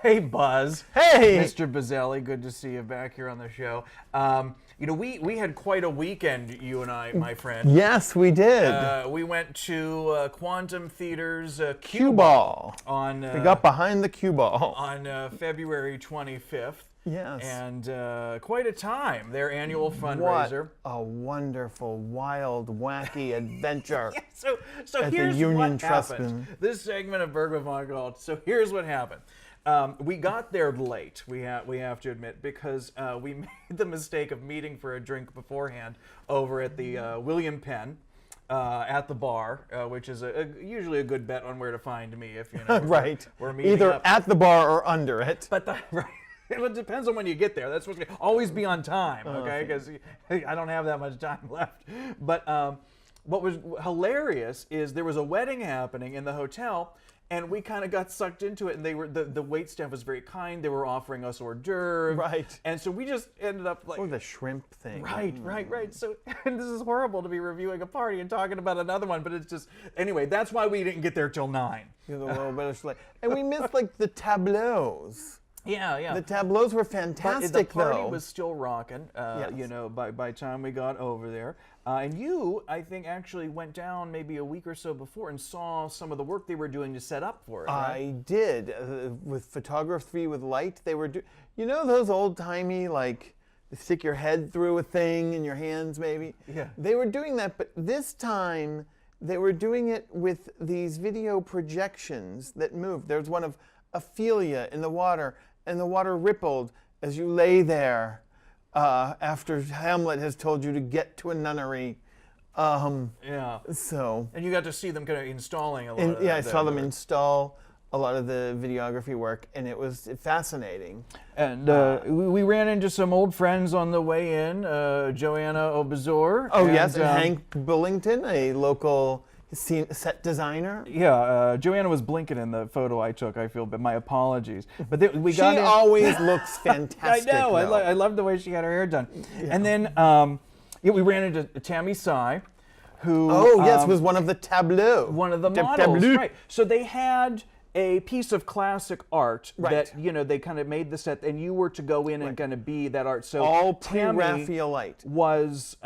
Hey, Buzz. Hey! Mr. Buzzelli, good to see you back here on the show. We had quite a weekend, you and I, my friend. Yes, we did. We went to Quantum Theater's QBall. on We got behind the QBall. on February 25th. Yes. And quite a time, their annual fundraiser. What a wonderful, wild, wacky adventure. Yeah, so At the here's Union what Trust happened. Fund. This segment of Burgh Vivant called, so here's what happened. We got there late, we have to admit, because we made the mistake of meeting for a drink beforehand over at the William Penn at the bar, which is usually a good bet on where to find me if you know. Right. We're meeting Either up. at the bar or under it. But right. It depends on when you get there. That's what's always be on time, okay? Because I don't have that much time left. But what was hilarious is there was a wedding happening in the hotel, and we kind of got sucked into it. And they were the wait staff was very kind. They were offering us hors d'oeuvres, Right. And so we just ended up like, Or the shrimp thing. right. So and this is horrible to be reviewing a party and talking about another one, but it's just anyway. That's why we didn't get there till 9. With a little bit of and we missed like the tableaus. Yeah. The tableaus were But fantastic, the party though. was still rocking, Yes. by the time we got over there. And you, I think, actually went down maybe a week or so before and saw some of the work they were doing to set up for it, right? I did. With photography with light, they were you know those old-timey, like, stick your head through a thing in your hands, maybe? Yeah. They were doing that, but this time, they were doing it with these video projections that moved. There's one of Ophelia in the water, and the water rippled as you lay there after Hamlet has told you to get to a nunnery. Yeah. So. And you got to see them kind of installing a lot of that. Yeah, I saw them install a lot of the videography work, and it was fascinating. And we ran into some old friends on the way in, Joanna Obazor. Oh, yes, and Hank Bullington, a local set designer. Yeah, Joanna was blinking in the photo I took, I feel, but my apologies. But we got She in. always looks fantastic. I know, though. I love the way she had her hair done. Yeah. And then we ran into Tammy Sy, who... Oh, yes, was one of the tableaux. One of the models, right. So they had a piece of classic art that, they kind of made the set, and you were to go in and kind of be that art. So all Tammy pre-Raphaelite was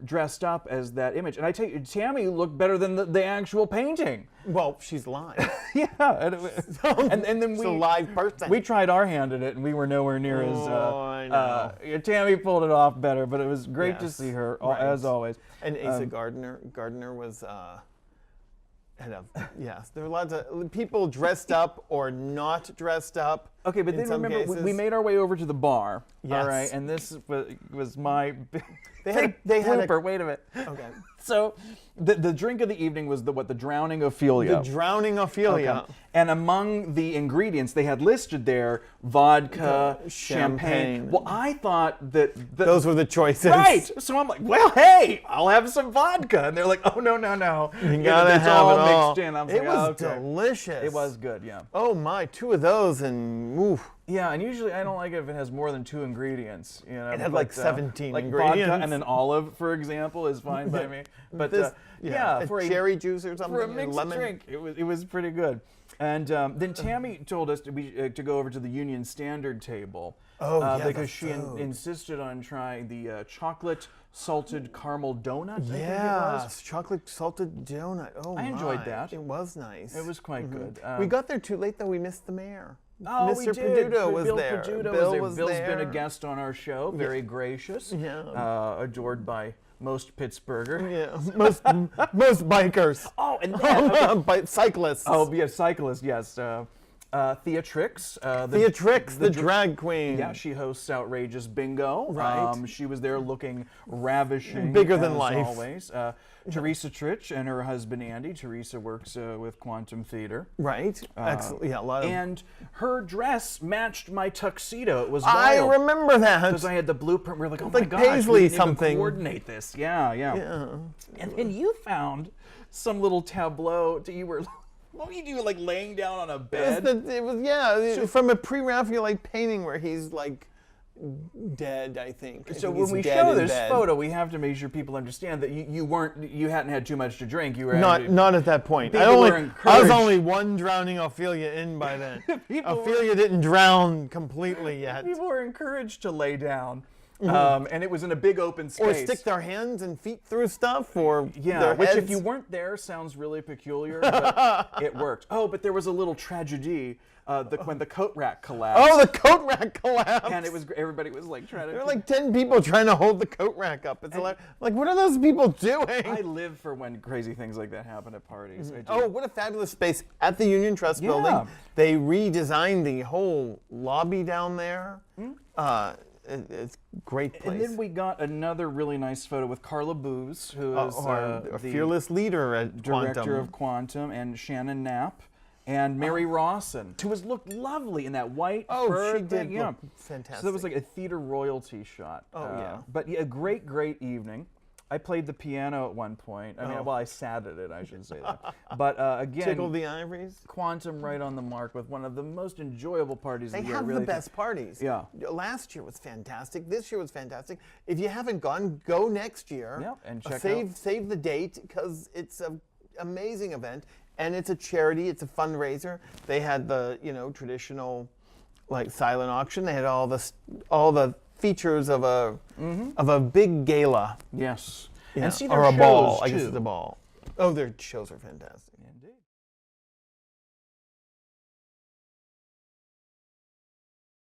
dressed up as that image. And I tell you, Tammy looked better than the actual painting. Well, she's live. Yeah. And then She's a live person. We tried our hand at it, and we were nowhere near as... I know. Tammy pulled it off better, but it was great to see her, as always. And Asa Gardner was... yes, there were lots of people dressed up or not dressed up. Okay, but then remember, we made our way over to the bar. Yes. All right, and this was my They had a... Wait a minute. Okay. So the drink of the evening was the drowning Ophelia. The drowning Ophelia. Okay. And among the ingredients they had listed there, vodka, champagne. Well, I thought that those were the choices. Right. So I'm like, well, hey, I'll have some vodka. And they're like, oh, no. You gotta it's have all it all. mixed in. I was It like, was okay. delicious. It was good, yeah. Oh my, 2 of those and oof. Yeah, and usually I don't like it if it has more than 2 ingredients. It had like 17 like ingredients. Vodka and an olive, for example, is fine by me. But for a cherry juice or something, for a mixed lemon drink, it was pretty good. And then Tammy told us to go over to the Union Standard table. Because she insisted on trying the chocolate salted caramel donut. I think it was. Chocolate salted donut. Oh, I enjoyed that. It was nice. It was quite good. We got there too late though. We missed the mayor. Oh, Mr. we did. Peduto was Bill there. Peduto Bill was was there. Bill's there. been a guest on our show. Very gracious. Yeah. Adored by most Pittsburgher. Yeah. Most bikers. Oh, and then, cyclists. Oh, yeah, cyclists. Yes. Theatrix. Theatrix, the drag queen. Yeah, she hosts Outrageous Bingo. Right. She was there looking ravishing. Bigger than as life. Always. Teresa Trich and her husband Andy. Teresa works with Quantum Theater. Right. Excellent. Yeah, a lot of. And her dress matched my tuxedo. It was I wild. remember that. Because I had the blueprint. We were like, oh like my gosh, Paisley we didn't even something. coordinate this. Yeah. And then you found some little tableau. You were, what were you doing, like laying down on a bed? It was from a pre-Raphaelite painting where he's like dead, I think. So think when he's we dead show in this bed. photo, we have to make sure people understand that you hadn't had too much to drink. You were Not at that point. People were I was encouraged. only one drowning Ophelia in by then. People were- Ophelia didn't drown completely yet. People were encouraged to lay down, and it was in a big open space. Or stick their hands and feet through stuff, or Yeah, their which heads. if you weren't there sounds really peculiar, but it worked. Oh, but there was a little tragedy when the coat rack collapsed. Oh, the coat rack collapsed. And everybody was like trying to. There were like 10 people trying to hold the coat rack up. It's like, what are those people doing? I live for when crazy things like that happen at parties. I do. Oh, what a fabulous space at the Union Trust Yeah. building. They redesigned the whole lobby down there. It's a great place. And then we got another really nice photo with Carla Booz, who is our the fearless leader at director Quantum. of Quantum, and Shannon Knapp, and Mary Rawson, who looked lovely in that white fur she thing. did Yeah. look fantastic. So that was like a theater royalty shot. Oh, yeah. But yeah, a great, great evening. I played the piano at one point. I mean, well, I sat at it, I should say that. But again, Tickle the ivories. Quantum right on the mark with one of the most enjoyable parties They of the year. have really the best parties. Yeah. Last year was fantastic. This year was fantastic. If you haven't gone, go next year. Yep, and check save the date because it's an amazing event and it's a charity. It's a fundraiser. They had the traditional like silent auction. They had all the features of a big gala. Yes. Yeah. And see their or a shows ball. I guess too. it's a ball. Oh, their shows are fantastic.